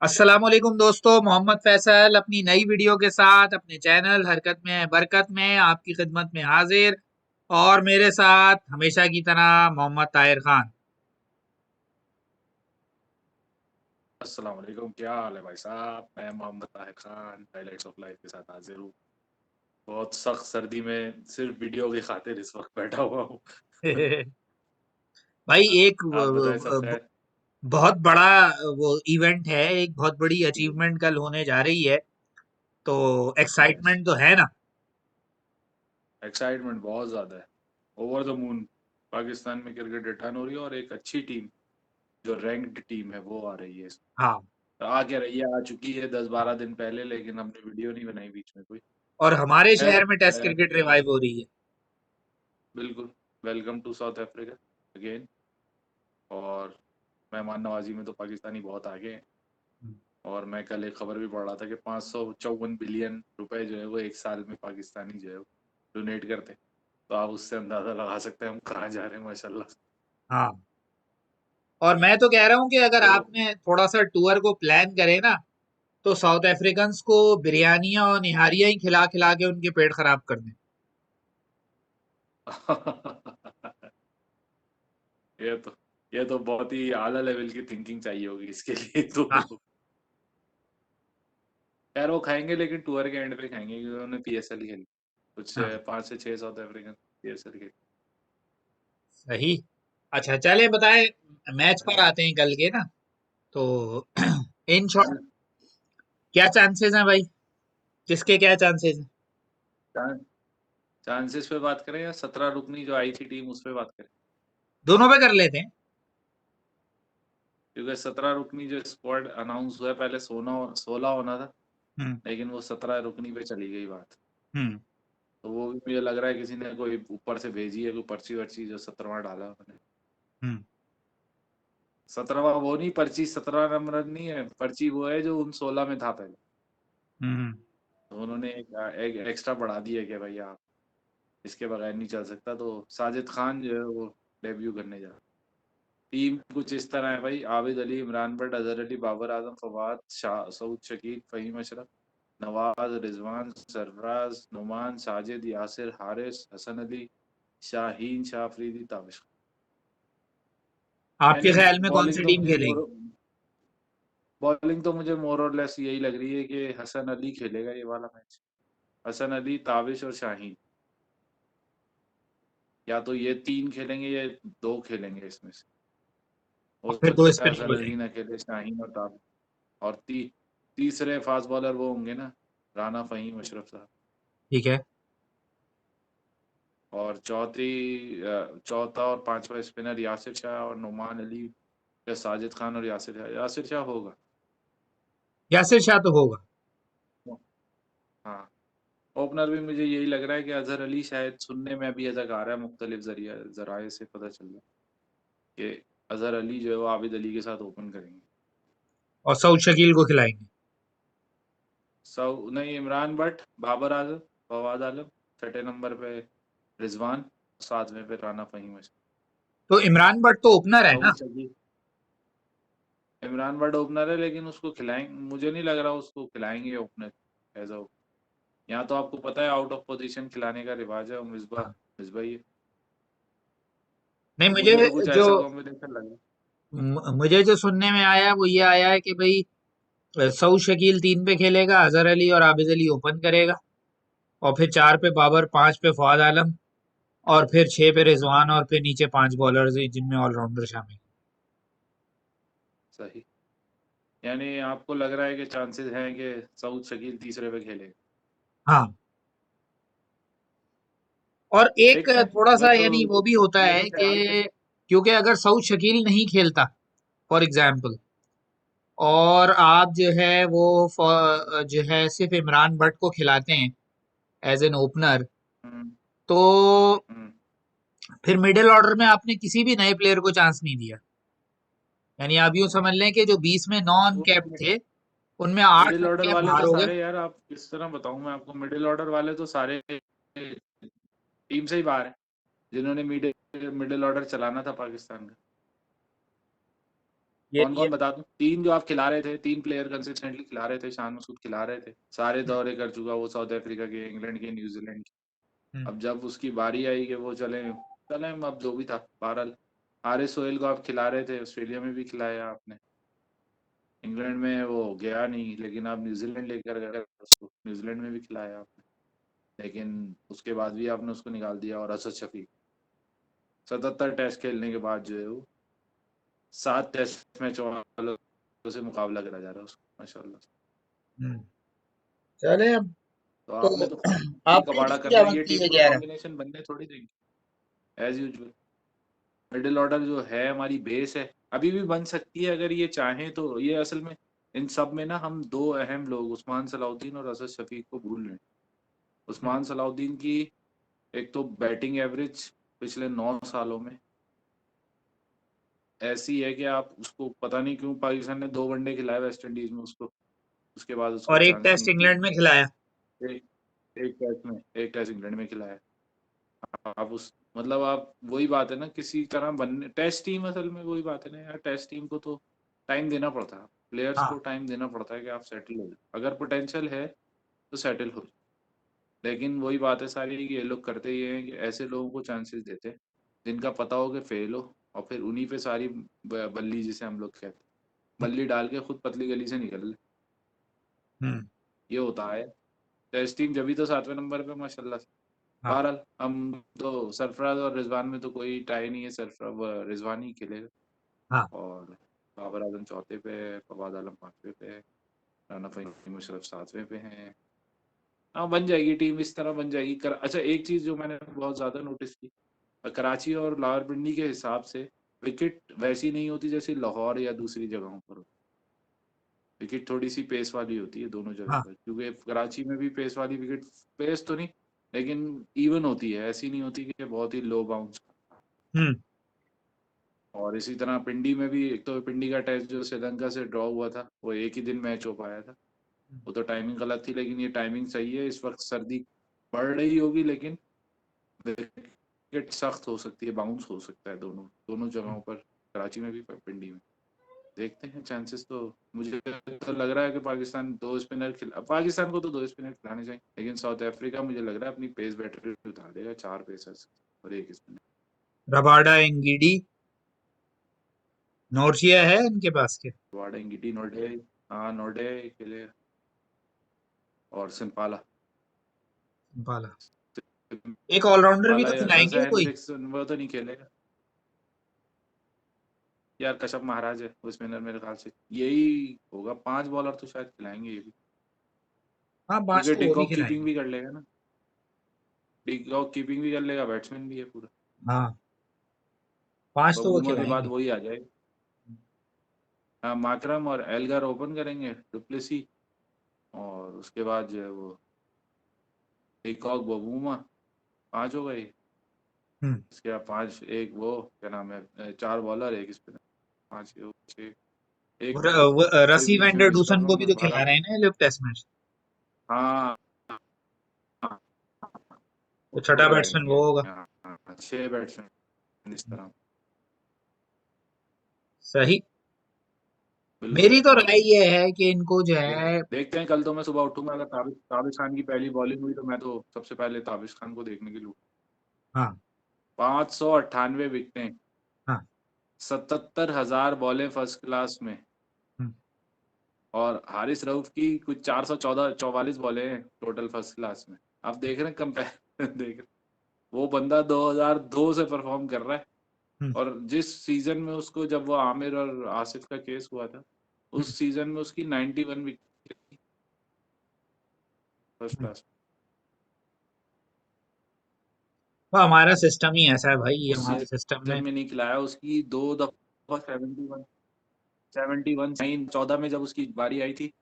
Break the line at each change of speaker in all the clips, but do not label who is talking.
अस्सलामुअलैकुम दोस्तों, मोहम्मद फैसल अपनी नई वीडियो के साथ अपने चैनल हरकत में बरकत में आपकी खिदमत में हाजिर। और मेरे साथ हमेशा की तरह मोहम्मद ताहिर खान।
अस्सलाम वालेकुम, क्या हाल है भाई साहब। मैं Mohammad Tahir Khan highlights of life के साथ हाजिर हूँ। बहुत सख्त सर्दी में सिर्फ वीडियो की खातिर इस वक्त बैठा हुआ हूँ।
भाई एक
आप बताएं, सब खैर।
बहुत बड़ा वो इवेंट है, एक बहुत बड़ी
जी।
अचीवमेंट कल होने जा रही है। तो
यस,
एक्साइटमेंट तो है ना।
एक्साइटमेंट बहुत ज्यादा है। Over the moon. पाकिस्तान में क्रिकेट रिटर्न हो रही है और एक अच्छी टीम, जो रैंक्ड टीम है, वो आ रही है इसमें।
हाँ,
आ क्या रही है, आ चुकी है 10-12 दिन पहले, लेकिन हमने वीडियो नहीं बनाई बीच में कोई।
और हमारे
खैर,
शहर में टेस्ट क्रिकेट रिवाइव हो रही है।
बिल्कुल। Welcome to South Africa again. और मेहमान नवाजी में तो पाकिस्तानी बहुत आगे हैं। और मैं कल एक खबर भी पढ़ रहा था कि 554 बिलियन रुपए जो है वो एक साल में पाकिस्तानी जो है वो डोनेट करते हैं। तो आप उससे अंदाजा लगा सकते हैं हम कहाँ जा रहे हैं, माशाल्लाह।
हाँ, और मैं तो कह रहा हूँ कि अगर
तो
आपने थोड़ा सा टूर को प्लान करे ना, तो साउथ अफ्रीकन्स को बिरयानियां और निहारियां ही खिला खिला के उनके पेट खराब कर दें।
ये तो ये तो बहुत ही आला लेवल की थिंकिंग चाहिए होगी इसके लिए तो।
हाँ,
यार वो खाएंगे, लेकिन टूर के एंड पे खाएंगे, क्योंकि उन्होंने पीएसएल ही खेली। कुछ
हाँ,
5 से 6 साउथ अफ्रीकन पीएसएल खेली।
सही। अच्छा, चले बताएं, मैच पर आते हैं कल के ना। तो इन शॉर्ट, क्या चांसेस हैं भाई? किसके क्या चांसेस हैं?
चांसेस पे बात करें या 17 रुकनी जो आई थी टीम उस पे बात करें?
दोनों पे कर लेते हैं।
क्योंकि 17 रुकनी जो स्क्वाड अनाउंस हुआ है, पहले 16 होना था,
हम्म।
लेकिन वो 17 रुकनी पे चली गई बात।
हम्म।
तो वो भी मुझे लग रहा है किसी ने कोई ऊपर से भेजी है, कोई पर्ची वर्ची, जो 17वां डाला उन्होंने।
हम्म।
17वां वो नहीं, पर्ची 17 नंबर नहीं है, पर्ची वो है जो उन 16 में था पहले।
हम्म।
तो उन्होंने एक एक्स्ट्रा बढ़ा दिया कि भाई आप इसके बगैर नहीं चल सकता। तो साजिद खान जो है वो डेब्यू करने जा रहा है। टीम कुछ इस तरह है भाई: आबिद अली, इमरान भट्ट, अजहर अली, बाबर आजम, फवाद, शाह, सऊद शकील, फहीम अशरफ, नवाज, रिजवान, सरफराज, नुमान, साजिद, यासिर, हारिस, हसन अली, शाहीन, शाह अफरीदी, ताबिश।
आपके
यानी
ख्याल में कौन सी
बॉलिंग तो
टीम
मुझे
खेलेगी?
मोर बॉलिंग तो मुझे मोर और लेस यही लग रही है कि हसन अली खेलेगा ये वाला मैच। हसन अली, ताबिश और शाहीन। या तो ये तीन खेलेंगे या दो खेलेंगे इसमें से। हो
और फिर दो
सकता है
स्पिनर
हसन
हो
अली
जाएंगे।
ना खेले, शाहीन और ताबिश। और तीसरे फास्ट बॉलर वो होंगे ना, राना फहीम अशरफ साहब।
ठीक है।
और चौथा और पांचवा स्पिनर यासिर शाह और नुमान अली, या साजिद खान और यासिर शाह। यासिर शाह होगा।
यासिर शाह तो होगा।
हाँ। ओपनर भी मुझे यही लग रहा है कि अजहर अली, शायद सुनने में अभी तक आ रहा है, मुख्तलिफ जराए से पता चल रहा है कि अजहर अली जो है वो आबिद अली के साथ ओपन करेंगे।
और सऊद शकील को खिलाएंगे।
नहीं, इमरान भट्ट, बाबर आजम, फवाद आलम, छठे नंबर पे रिजवान, सातवें पे राना फहीम अशरफ।
तो इमरान भट्ट तो ओपनर है ना।
सऊद शकील। इमरान भट्ट ओपनर है, लेकिन उसको खिलाएंगे, मुझे नहीं लग रहा उसको खिलाएंगे ओपनर एज अ। यहाँ तो आपको पता है आउट ऑफ पोजीशन खिलाने का रिवाज है, और मिसबा
हाँ।
मिसबा ही है।
नहीं,
तो
मुझे
मुझे तो कुछ
जो
ऐसा कॉम्बिनेशन लगा।
मुझे जो सुनने में आया वो ये आया है कि भाई सऊद शकील 3 पे खेलेगा, अजहर अली और आबिद अली ओपन करेगा, और फिर 4 पे बाबर, 5 पे फवाद आलम, और फिर 6 पे रिजवान, और फिर नीचे 5 बॉलर्स जिनमें ऑलराउंडर शामिल।
सही। यानी आपको लग रहा है कि चांसेस हैं कि सऊद शकील तीसरे पे खेलेगा?
हाँ, और एक
देखते हैं।
थोड़ा सा
मैं तो
यानी वो भी होता है
मेरे ख्याल से
कि क्योंकि अगर सऊद शकील नहीं खेलता, फॉर एग्जाम्पल, और आप जो है वो जो है सिर्फ इमरान भट्ट को खिलाते हैं एज एन ओपनर,
हम्म।
तो
हम्म।
फिर मिडिल ऑर्डर में आपने किसी भी नए प्लेयर को चांस नहीं दिया। यानी आप यूं समझ लें कि जो 20 में नॉन
वो
कैप थे, उनमें 8
मिडिल ऑर्डर
अनकैप
वाले
बाहर
तो
हो गए।
सारे, यार आप किस तरह बताऊं मैं आपको, मिडिल ऑर्डर वाले तो सारे टीम से ही बाहर है, जिन्होंने मिडिल मिडिल ऑर्डर चलाना था पाकिस्तान का। कौन
ये
कौन बता दूं? 3 जो आप खिला रहे थे, 3 प्लेयर कंसिस्टेंटली खिला रहे थे, शान मसूद खिला रहे थे, सारे दौरे कर चुका वो, साउथ अफ्रीका के, इंग्लैंड के, न्यूजीलैंड के।
हम्म,
अब जब उसकी बारी आई कि वो चले चले, अब जो भी था बहरहाल। हारिस सोहेल को आप खिला रहे थे, ऑस्ट्रेलिया में भी खिलाया आपने, इंग्लैंड में वो गया नहीं, लेकिन आप न्यूजीलैंड लेकर गए उसको, न्यूजीलैंड में भी खिलाया आपने, लेकिन उसके बाद भी आपने उसको निकाल दिया। और असद शफीक 77 टेस्ट खेलने के बाद जो है वो 7 टेस्ट मैच वालों से मुकाबला करा जा रहा है उसको, माशाल्लाह।
हम्म। चले अब।
तो
तो
आपने तो खुद ही
आपकी
कबाड़ा
टीम
कर
क्या
दिया। ये
बनती
टीम
है
कोई
11?
कॉम्बिनेशन बनने थोड़ी देंगे, एज यूजुअल। मिडिल ऑर्डर जो है हमारी बेस है, अभी भी बन सकती है अगर ये चाहें तो। ये असल में इन सब में ना हम दो अहम लोग उस्मान सलाउद्दीन और असद शफीक को भूल रहे हैं।
हम्म,
उस्मान सलाउद्दीन की एक तो बैटिंग एवरेज पिछले 9 सालों में ऐसी है कि आप उसको, पता नहीं क्यों पाकिस्तान ने 2 वनडे खिलाए वेस्ट इंडीज में उसको, उसके बाद उसको
और एक
चांस
टेस्ट
नहीं दिया।
इंग्लैंड में खिलाया।
एक एक टेस्ट में, एक टेस्ट इंग्लैंड में खिलाया। आप उस, मतलब आप वही बात है ना, किसी तरह बनने टेस्ट टीम, असल में वही बात है ना यार, टेस्ट टीम को तो टाइम देना पड़ता है, प्लेयर्स को
हाँ।
टाइम देना पड़ता है कि आप सेटल हो जाए, अगर पोटेंशियल है तो सेटल हो जाए। लेकिन वही बात है सारी कि ये लोग करते ये हैं कि ऐसे लोगों को चांसेस देते हैं जिनका पता हो कि फेल हो, और फिर उन्हीं पे सारी बल्ली, जिसे हम लोग कहते हैं, बल्ली डाल के खुद पतली गली से निकल ले।
हम्म।
ये होता है। टेस्ट टीम जब भी तो 7वें नंबर पे माशाल्लाह से।
हाँ।
बहरहाल हम तो सरफराज और रिजवान में तो कोई टाई नहीं है, सरफराज रिजवान ही खेलेगा।
हाँ।
और बाबर आजम चौथे पे है, फवाद आलम 5वें पे है, राना फहीम मुशर्रफ 7वें पे हैं। हाँ, बन जाएगी टीम, इस तरह बन जाएगी। अच्छा, एक चीज जो मैंने बहुत ज्यादा नोटिस की, कराची और लाहौरपिंडी के हिसाब से विकेट वैसी नहीं होती जैसे लाहौर या दूसरी जगहों पर होती। विकेट थोड़ी सी पेस वाली होती है दोनों जगह
हाँ।
पर, क्योंकि कराची में भी पेस वाली विकेट, पेस तो नहीं लेकिन इवन होती है, ऐसी नहीं होती कि बहुत ही लो बाउंस।
हम्म।
और इसी तरह पिंडी में भी, एक तो पिंडी का टेस्ट जो श्रीलंका से ड्रॉ हुआ था वो एक ही दिन मैच हो पाया था, वो तो टाइमिंग गलत थी, लेकिन ये टाइमिंग सही है। इस वक्त सर्दी बढ़ रही होगी, लेकिन विकेट सख्त हो सकती है, बाउंस हो सकता है दोनों दोनों जगहों पर, कराची में भी पिंडी में। देखते हैं चांसेस तो। मुझे तो लग रहा है कि पाकिस्तान को तो 2 स्पिनर खिलाने चाहिए, लेकिन साउथ अफ्रीका मुझे लग रहा है अपनी पेस बैटरी उतार देगा, 4 पेसर्स और एक स्पिनर।
रबाडा, एंगीडी, नोर्सिया है इनके पास के?
वाडेंगिटी टी नोडे, हाँ नोडे के लिए, और सिंपाला।
पाला। एक ऑलराउंडर भी
सिंपाला
तो
या
खिलाएंगे
रजा
वो कोई।
हेंड्रिक्स वो तो नहीं खेलेगा यार, कश्यप महाराज है वो स्पिनर, मेरे ख्याल से यही होगा। 5 बॉलर तो शायद खिलाएंगे ये भी,
हाँ, पांच
क्योंकि
तो वो भी
डिकॉक कीपिंग
खिलाएंगे।
भी कर लेगा ना, डिकॉक कीपिंग भी कर लेगा, बैट्समैन भी है पूरा।
हाँ, पांच तो वो
बबूमा के बाद
खिलाएंगे।
वही आ जाएगा। हाँ, माकरम और एल्गर ओपन करेंगे, डुप्लेसी, और उसके बाद जो है वो डिकॉक, बबूमा, 5 हो गए।
हम्म।
इसके बाद 5, एक वो क्या नाम है, 4 बॉलर, एक स्पिनर, 5 6,
वो,
एक
वो
सॉरी
रसी
बीच में मिस कर
वैंडरडूसन
रहा
को
हूँ
भी
मैं,
तो खिला
12।
रहे हैं ना ये लोग टेस्ट मैच।
हाँ,
तो
वो
छठा बैट्समैन
लगाएंगे।
वो होगा।
हाँ हाँ, 6 बैट्समैन इस तरह।
सही।
बिल्कुल
मेरी तो
हाँ।
राय ये है कि इनको जो है।
देखते हैं, कल तो मैं सुबह उठूंगा, अगर ताबिश खान की पहली बॉलिंग हुई तो मैं तो सबसे पहले ताबिश खान को देखने के लिए।
हाँ।
598 विकेटें,
हाँ।
77,000 बॉलें फर्स्ट क्लास में,
हम्म,
और हारिस रऊफ की कुछ 444 बॉलें हैं टोटल फर्स्ट क्लास में। आप देख रहे हैं कंपेयर देख रहे हैं? वो बंदा 2002 से परफॉर्म कर रहा है,
हम्म,
और जिस सीजन में उसको, जब वो आमिर और आसिफ का केस हुआ था,
हम्म,
उस सीजन में उसकी 91 विकेट थी फर्स्ट
हम्म।
क्लास।
वो हमारा सिस्टम ही ऐसा है भाई, ये
उस
हमारे सिस्टम
सीजन
में।
में नहीं खिलाया, उसकी 2 दफा 71, 14 में जब उसकी बारी आई थी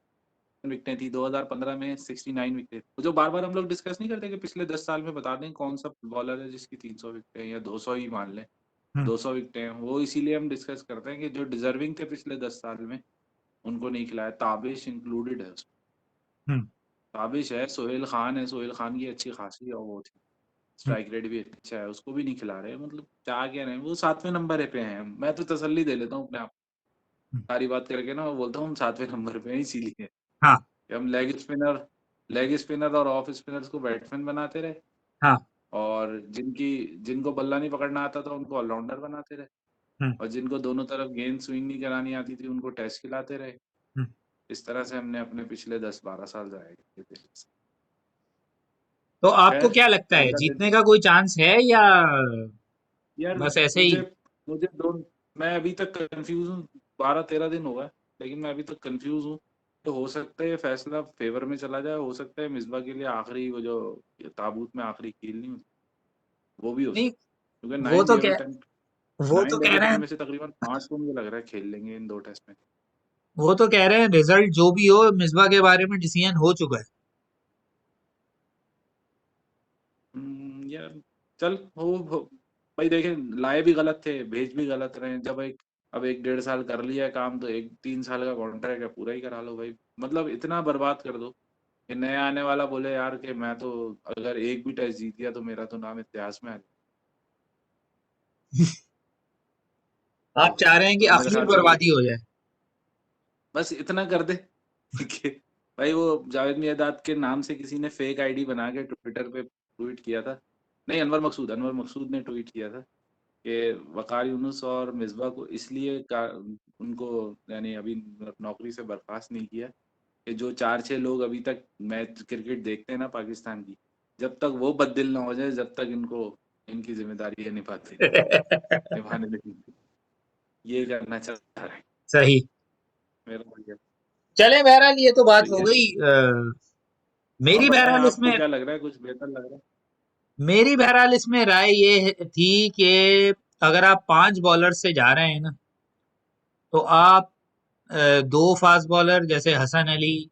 विकेटें थी, 2015 में 69 विकेट। जो बार बार हम लोग डिस्कस नहीं करते कि पिछले 10 साल में बता दें कौन सा बॉलर है जिसकी 300 विकेटें, या 200 ही मान लें,
हम्म,
200 विकेटें हैं, वो इसीलिए हम डिस्कस करते हैं कि जो डिजर्विंग थे पिछले 10 साल में उनको नहीं खिलाया, ताबिश इंक्लूडेड है उसमें।
हम्म,
ताबिश है, सोहेल खान है, सोहेल खान की अच्छी खासी और वो थी,
हम्म।
स्ट्राइक रेट भी अच्छा है, उसको भी नहीं खिला रहे, मतलब क्या कह रहे हैं, वो 7वें नंबर पे हैं। मैं तो तसल्ली दे लेता हूँ अपने आप
हम्म,
सारी बात करके ना मैं बोलता हूँ हम 7वें नंबर पे हैं इसीलिए
हाँ
कि हम लेग स्पिनर और ऑफ स्पिनर्स को बैट्समैन बनाते रहे
हाँ।
और जिनको बल्ला नहीं पकड़ना आता था उनको ऑलराउंडर बनाते रहे
हम्म,
और जिनको दोनों तरफ गेंद स्विंग नहीं करानी आती थी उनको टेस्ट खिलाते रहे।
हम्म।
इस तरह से हमने अपने पिछले 10-12 साल जाए किए थे।
तो आपको
खैर
क्या लगता
कल
है
का दिन
जीतने का कोई चांस है या
यार
बस ऐसे
मुझे
ही?
मुझे दो मैं अभी तक कंफ्यूज हूँ। 12-13 दिन होगा लेकिन मैं अभी तक कंफ्यूज हूँ। तो हो सकता है ये फैसला फेवर में चला जाए, हो सकता है मिसबा के लिए आखिरी वो जो ताबूत में आखिरी कील नहीं होती वो भी हो
नहीं,
सकता है क्योंकि
वो
नाइन
तो
डेब्यू
कह
टेन
वो तो
नाइन
कह
डेब्यू
रहे
टेन
हैं
में से तकरीबन 5 तो मुझे लग रहा है खेल लेंगे इन 2 टेस्ट में।
वो तो कह रहे हैं रिजल्ट जो भी हो मिसबा के बारे में डिसीजन हो चुका है।
यार चल भाई देखें लाए भी गलत थे भेज भी गलत रहे हैं। जब अब 1-1.5 साल कर लिया है काम तो एक 3 साल का कॉन्ट्रैक्ट है पूरा ही करा लो भाई। मतलब इतना बर्बाद कर दो कि नया आने वाला बोले यार कि मैं तो अगर एक भी टेस्ट जीत गया तो मेरा तो नाम इतिहास में आ गया।
आप चाह रहे हैं कि
तो मेरे
आखिरी
ख्याल से वो
बर्बादी हो जाए?
बस इतना कर दे कि भाई वो जावेद मियादाद के नाम से किसी ने फेक आईडी बना के ट्विटर पे ट्वीट किया था। नहीं, अनवर मकसूद ने ट्वीट किया था कि वकार यूनुस और मिसबा को इसलिए उनको यानी अभी नौकरी से बर्खास्त नहीं किया कि जो 4-6 लोग अभी तक मैच क्रिकेट देखते हैं ना पाकिस्तान की, जब तक वो बददिल ना हो जाए जब तक इनको इनकी जिम्मेदारी निभाने देंगे। ये करना चाह रहा है
सही।
मेरा भैया।
चले बहरहाल ये तो
तो
बात हो
ये
गई।
आप
मेरी
बताएं
बहरहाल
आपको
इसमें
क्या लग रहा है, कुछ बेहतर लग रहा है?
मेरी बहरहाल इसमें राय ये थी कि अगर आप 5 बॉलर से जा रहे हैं ना, तो आप दो फास्ट बॉलर जैसे हसन अली,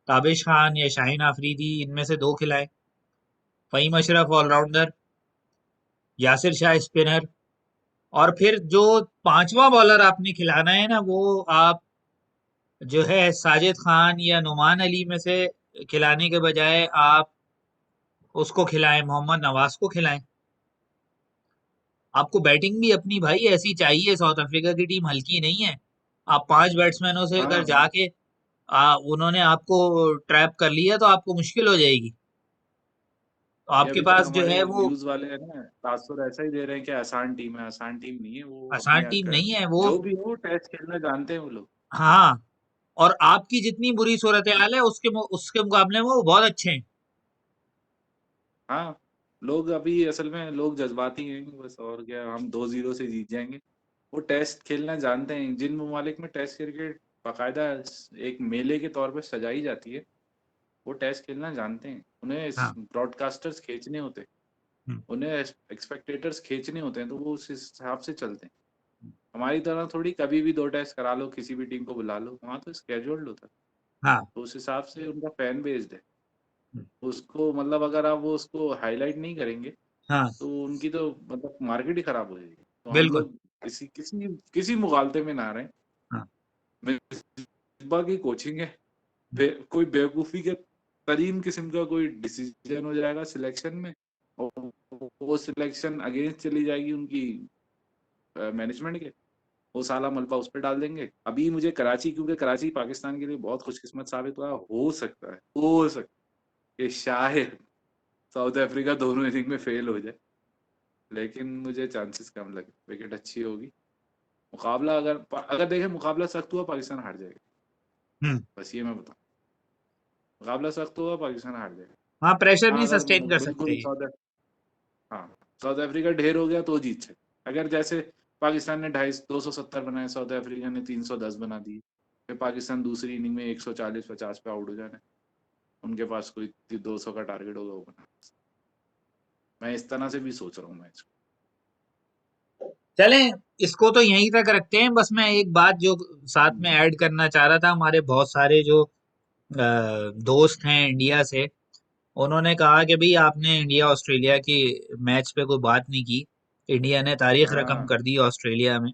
ताबिश खान या शाहीन आफरीदी इनमें से दो खिलाएं। फहीम अशरफ ऑलराउंडर, यासिर शाह स्पिनर, और फिर जो पांचवा बॉलर आपने खिलाना है ना वो आप जो है साजिद खान या नुमान अली में से खिलाने के बजाय आप उसको खिलाएं, मोहम्मद नवाज को खिलाएं। आपको बैटिंग भी अपनी भाई ऐसी चाहिए, साउथ अफ्रीका की टीम हल्की नहीं है। आप 5 बैट्समैनों से अगर
हाँ
जाके उन्होंने आपको ट्रैप कर लिया तो आपको मुश्किल हो जाएगी। तो
ये
आपके
अभी तक
पास जो
हमारे
है वो
न्यूज वाले हैं ना तासुर ऐसा ही दे रहे हैं कि आसान टीम है, आसान टीम नहीं है वो अपने
आसान टीम नहीं है वो।
जो भी हो टेस्ट खेलना जानते हैं वो लोग।
हाँ, और आपकी जितनी बुरी सूरत हाल है उसके मुकाबले में वो बहुत अच्छे हैं।
हाँ लोग अभी असल में लोग जज्बाती हैं बस, और क्या हम 2-0 से जीत जाएंगे। वो टेस्ट खेलना जानते हैं। जिन ममालिक में टेस्ट क्रिकेट बाकायदा एक मेले के तौर पे सजाई जाती है वो टेस्ट खेलना जानते हैं। उन्हें
हाँ।
ब्रॉडकास्टर्स खींचने होते,
हम्म,
उन्हें एक्सपेक्टेटर्स खींचने होते हैं तो वो उस हिसाब से चलते हैं। हमारी तरह थोड़ी कभी भी 2 टेस्ट करा लो किसी भी टीम को बुला लो, वहां तो स्केड्यूल्ड होता है।
हाँ।
तो उस हिसाब से उनका फैन बेस्ड है।
हम्म,
उसको मतलब अगर आप वो उसको हाईलाइट नहीं करेंगे
हाँ।
तो उनकी तो मतलब मार्केट ही खराब हो जाएगी। तो हम
बिल्कुल।
लोग किसी किसी किसी मुगालते में ना रहे।
हाँ।
मिसबा की कोचिंग है, कोई बेवकूफी के तरीन किस्म का कोई डिसीजन हो जाएगा सिलेक्शन में और वो सिलेक्शन अगेंस्ट चली जाएगी उनकी मैनेजमेंट के। वो साला मलबा उस पर डाल देंगे। अभी मुझे कराची, क्योंकि कराची पाकिस्तान के लिए बहुत खुशकिस्मत साबित हुआ, हो सकता है कि शायद साउथ अफ्रीका दोनों इनिंग में फेल हो जाए, लेकिन मुझे चांसेस कम लगे। विकेट अच्छी होगी। मुकाबला अगर अगर देखें मुकाबला सख्त हुआ पाकिस्तान हार जाएगा।
हम्म।
बस ये मैं बताऊं, मुकाबला सख्त हुआ पाकिस्तान हार जाएगा।
हाँ, प्रेशर
हाँ
नहीं
अगर
सस्टेन कर सकते
बिल्कुल
ये।
हाँ साउथ अफ्रीका ढेर हो गया तो जीत सकते। अगर जैसे पाकिस्तान ने 270 बनाए, साउथ अफ्रीका ने 310 बना दिए, फिर पाकिस्तान दूसरी इनिंग में 140-50 पे आउट हो जाना है। उनके पास कोई 200 का टारगेट होगा वो बना। मैं इस तरह से भी सोच रहा हूँ मैच।
चलें, इसको तो यहीं तक रखते हैं। बस मैं एक बात जो साथ में ऐड करना चाह रहा था, हमारे बहुत सारे जो दोस्त हैं इंडिया से, उन्होंने कहा कि भाई आपने इंडिया ऑस्ट्रेलिया की मैच पे कोई बात नहीं की। इंडिया ने तारीख रकम
हाँ
कर दी ऑस्ट्रेलिया में।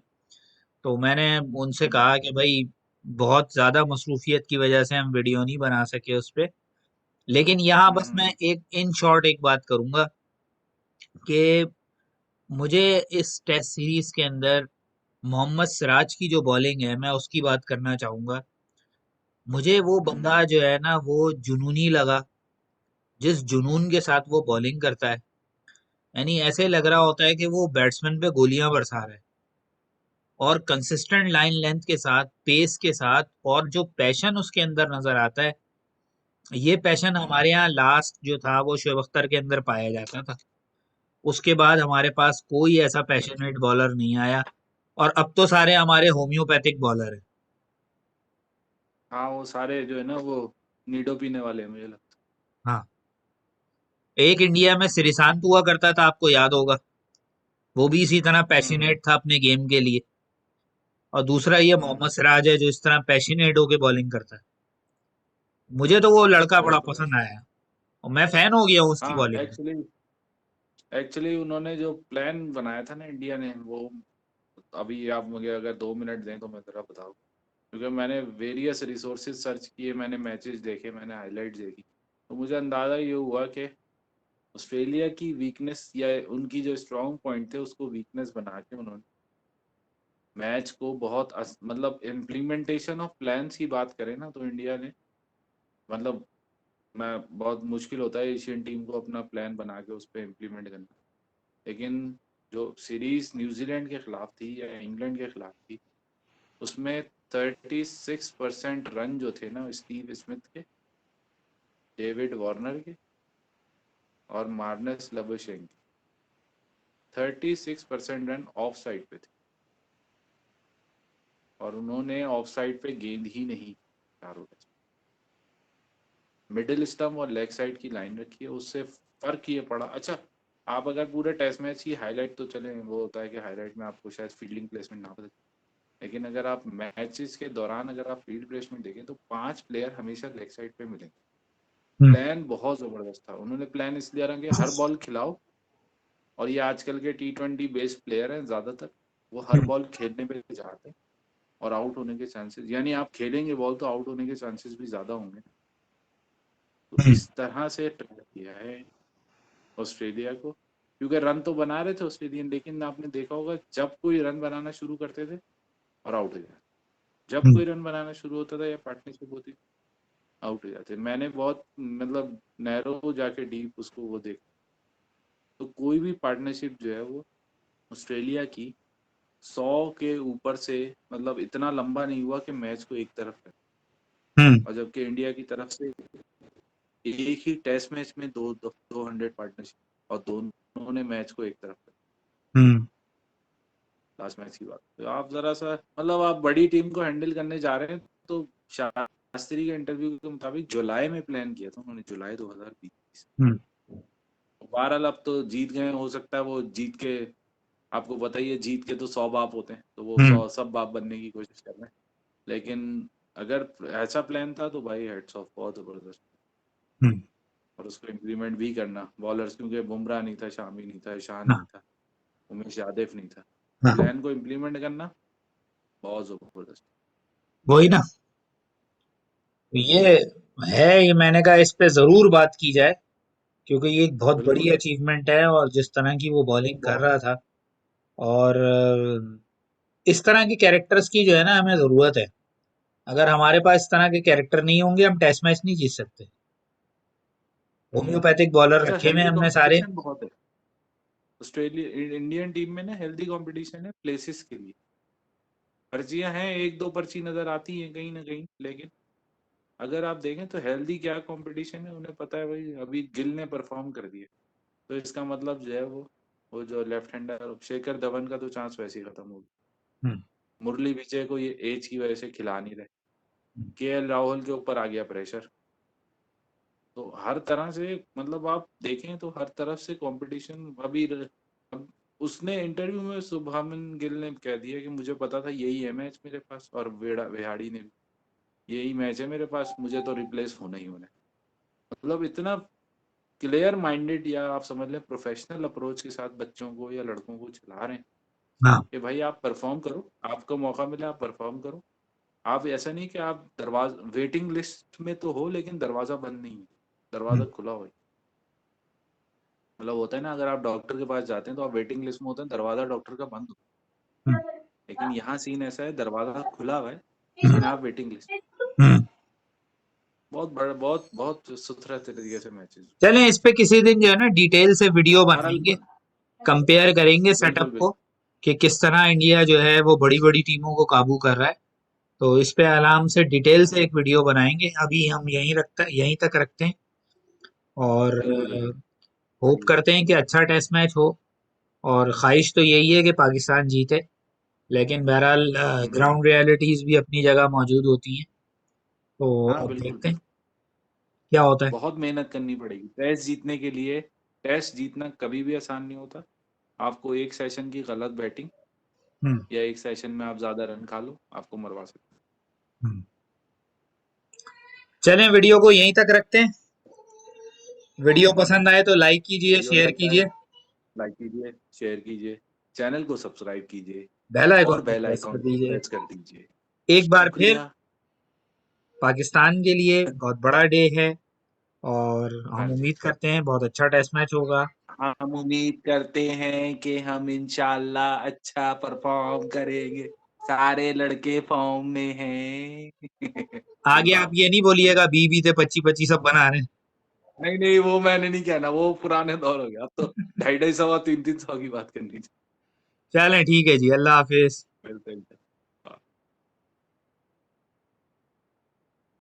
तो मैंने उनसे कहा कि भाई बहुत ज्यादा मसरूफियत की वजह से हम वीडियो नहीं बना सके उस पे। लेकिन यहाँ बस मैं
हम्म,
एक इन शॉर्ट एक बात करूंगा कि मुझे इस टेस्ट सीरीज के अंदर मोहम्मद सिराज की जो बॉलिंग है मैं उसकी बात करना चाहूंगा। मुझे वो बंदा जो है ना वो जुनूनी लगा। जिस जुनून के साथ वो बॉलिंग करता है, यानी ऐसे लग रहा होता है कि वो बैट्समैन पे गोलियां बरसा रहा है। और कंसिस्टेंट लाइन लेंथ के साथ, पेस के साथ, और जो पैशन उसके अंदर नजर आता है, ये पैशन हमारे यहाँ लास्ट जो था वो शोएब अख्तर के अंदर पाया जाता था। उसके बाद हमारे पास कोई ऐसा पैशनेट बॉलर नहीं आया। और अब तो सारे हमारे होम्योपैथिक बॉलर हैं।
हाँ वो सारे जो है ना वो नीडो पीने वाले हैं मुझे लगता
हाँ, एक इंडिया में श्रीशांत हुआ करता था, आपको याद होगा। वो भी इसी तरह
है।
पैशनेट था अपने गेम के लिए। और दूसरा ये
हम्म।
मोहम्मद सिराज है जो इस तरह पैशनेट होके बॉलिंग करता है। मुझे तो वो लड़का
वो
बड़ा
तो है।
पसंद आया और मैं फैन हो गया हूँ उसकी
हाँ
बॉलिंग में।
एक्चुअली एक्चुअली उन्होंने जो प्लान बनाया था ना इंडिया ने वो, अभी आप मुझे अगर 2 मिनट दें तो मैं ज़रा बताऊँ, क्योंकि मैंने वेरियस रिसोर्सेज सर्च किए, मैंने मैचेस देखे, मैंने हाइलाइट्स देखी, तो मुझे अंदाज़ा ये हुआ कि ऑस्ट्रेलिया की वीकनेस या उनकी जो स्ट्रॉन्ग पॉइंट थे उसको वीकनेस बना के उन्होंने मैच को बहुत मतलब इम्प्लीमेंटेशन ऑफ प्लान्स की बात करें ना तो इंडिया ने मतलब मैं बहुत मुश्किल होता है एशियन टीम को अपना प्लान बना के उस पर इम्प्लीमेंट करना, लेकिन जो सीरीज न्यूजीलैंड के खिलाफ थी या इंग्लैंड के खिलाफ थी उसमें 36% रन जो थे ना स्टीव स्मिथ के, डेविड वार्नर के और मार्नस लबुशेन के, 36% रन ऑफ साइड पे थे और उन्होंने ऑफ साइड पे गेंद ही नहीं चारों टेस्ट। मिडिल स्टम्प और लेग साइड की लाइन रखी है, उससे फर्क ये पड़ा। अच्छा, आप अगर पूरे टेस्ट मैच की हाईलाइट, तो चले वो होता है कि हाईलाइट में आपको शायद फील्डिंग प्लेसमेंट ना पता, लेकिन अगर आप मैचेस के दौरान अगर आप फील्ड प्लेसमेंट देखें तो 5 प्लेयर हमेशा लेग साइड पे मिलेंगे।
हम्म।
प्लान बहुत जबरदस्त था, उन्होंने प्लान इसलिए रखा कि हर बॉल खिलाओ, और ये आजकल के T20 बेस्ड प्लेयर हैं ज्यादातर, वो हर
हम्म।
बॉल खेलने पे चाहते हैं और आउट होने के चांसेस, यानी आप खेलेंगे बॉल तो आउट होने के चांसेस भी ज्यादा होंगे। तो
हम्म।
इस तरह से ट्राई किया है ऑस्ट्रेलिया को, क्योंकि रन तो बना रहे थे ऑस्ट्रेलियन, लेकिन आपने देखा होगा जब कोई रन बनाना शुरू करते थे और आउट हो जाते, जब
हम्म।
कोई रन बनाना शुरू होता था या पार्टनरशिप होती आउट हो जाते। मैंने बहुत मतलब नैरो जाके डीप उसको वो देखा, तो कोई भी पार्टनरशिप जो है वो ऑस्ट्रेलिया की 100 के ऊपर से मतलब इतना लंबा नहीं हुआ कि मैच को एक तरफ है,
हम्म।
और जबकि इंडिया की तरफ से एक ही टेस्ट मैच में 200 पार्टनरशिप और दोनों ने मैच को एक तरफ है।
हम्म।
लास्ट मैच की बात, तो आप जरा सा मतलब आप बड़ी टीम को हैंडल करने जा रहे हैं, तो शास्त्री के इंटरव्यू के मुताबिक जुलाई में प्लान किया था उन्होंने, जुलाई 2020।
हम्म।
बहरहाल अब तो जीत गए, हो सकता है वो जीत के, आपको पता ही है जीत के तो 100 बाप होते हैं, तो वो
हम्म।
100 सब बाप बनने की कोशिश कर रहे हैं। लेकिन अगर ऐसा प्लान था तो भाई हेड्स ऑफ, बहुत जबरदस्त।
हम्म।
और उसको इम्प्लीमेंट भी करना, बॉलर्स क्योंकि बुमराह नहीं था, शामी नहीं था, ईशान नहीं
हाँ।
था, उमेश यादव नहीं था,
हाँ।
प्लान को इम्प्लीमेंट करना बहुत जबरदस्त।
वही ना। ये है, ये मैंने कहा इस पे जरूर बात की जाए, क्योंकि ये एक बहुत बड़ी
बिल्कुल।
अचीवमेंट है और जिस तरह की वो
नहीं
बॉलिंग कर
बहुत।
रहा था। और इस तरह के कैरेक्टर्स की जो है ना हमें जरूरत है। अगर हमारे पास इस तरह के कैरेक्टर नहीं होंगे हम टेस्ट मैच नहीं जीत सकते।
हम्म।
होम्योपैथिक बॉलर
अच्छा,
रखे हुए हैं
हेल्दी
हमने सारे।
कंपटीशन बहुत है ऑस्ट्रेलिया इंडियन टीम में ना, हेल्दी कंपटीशन है प्लेसेस के लिए। पर्चियां हैं, एक दो पर्ची नजर आती हैं कहीं ना कहीं, लेकिन अगर आप देखें तो हेल्दी क्या कंपटीशन है, उन्हें पता है भाई अभी गिल ने परफॉर्म कर दिया, तो इसका मतलब जो है वो जो लेफ्ट हैंडर शेखर धवन का तो चांस वैसे ही खत्म हो गया।
हम्म।
मुरली विजय को ये एज की वजह से खिला नहीं रहे, KL राहुल के ऊपर आ गया प्रेशर, तो हर तरह से मतलब आप देखें तो हर तरफ से कंपटीशन अभी अब उसने इंटरव्यू में शुभमन गिल ने कह दिया कि मुझे पता था यही है मैच मेरे पास, और विहाड़ी ने भी, यही मैच है मेरे पास, मुझे तो रिप्लेस होना ही होना है। मतलब इतना क्लियर माइंडेड, या आप समझ लें प्रोफेशनल अप्रोच के साथ बच्चों को या लड़कों को चला रहे हैं
हाँ।
कि भाई आप परफॉर्म करो, आपको मौका मिला आप परफॉर्म करो। आप ऐसा नहीं कि आप दरवाजा वेटिंग लिस्ट में तो हो लेकिन दरवाजा बंद नहीं है, दरवाजा
हम्म।
खुला हो। मतलब होता है ना, अगर आप डॉक्टर के पास जाते हैं तो आप वेटिंग लिस्ट में होते हैं, दरवाजा डॉक्टर का बंद हो,
हम्म।
लेकिन यहाँ सीन ऐसा है, दरवाजा खुला हुआ है,
हम्म,
लेकिन आप वेटिंग लिस्ट।
हम्म।
बहुत बड़ा, बहुत बहुत सुथरा तरीके से मैचेस।
चलें इस पे किसी दिन जो है ना डिटेल से वीडियो
हमारा भी
बनाएंगे, कंपेयर करेंगे सेटअप
बिल्कुल
को
बिल्कुल।
कि किस तरह इंडिया जो है वो बड़ी बड़ी टीमों को काबू कर रहा है। तो इस पे आराम से डिटेल से एक वीडियो बनाएंगे। अभी हम यहीं तक रखते हैं और
बिल्कुल बिल्कुल।
होप करते हैं कि अच्छा टेस्ट मैच हो। और ख्वाहिश तो यही है कि पाकिस्तान जीते, लेकिन बहरहाल
हम्म।
ग्राउंड रियलिटीज भी अपनी जगह मौजूद होती हैं। तो
हाँ
अब
बिल्कुल
देखते हैं
बिल्कुल।
क्या होता है।
बहुत मेहनत करनी पड़ेगी टेस्ट जीतने के लिए। टेस्ट जीतना कभी भी आसान नहीं होता। आपको एक सेशन की गलत बैटिंग
हम्म,
या एक सेशन में आप ज्यादा रन खा लो, आपको मरवा सकते
हम्म। चलें वीडियो को यहीं तक रखते हैं।
हैं।
वीडियो पसंद आए तो लाइक कीजिए,
वीडियो
शेयर
अच्छा लगा है,
कीजिए,
लाइक कीजिए, शेयर कीजिए, चैनल को सब्सक्राइब कीजिए
बेल
और
आइकॉन को
बेल
प्रेस कर
आइकॉन को
दीजिए।
प्रेस कर दीजिए।
एक बार फिर
शुक्रिया।
पाकिस्तान के लिए बहुत बड़ा डे है और
हाँ
हम
जी।
उम्मीद करते हैं बहुत अच्छा टेस्ट मैच होगा।
हम उम्मीद करते हैं कि हम इंशाल्लाह अच्छा परफॉर्म करेंगे। सारे लड़के फॉर्म में हैं।
आगे आप ये नहीं बोलिएगा 20 थे 25 सब बना रहे
नहीं नहीं, वो मैंने नहीं कहना, वो पुराने दौर हो गया। अब तो
हैं।
250 250 और 300 की बात करनी चाहिए।
चलें ठीक है जी, अल्लाह हाफिज।
मिलते हैं।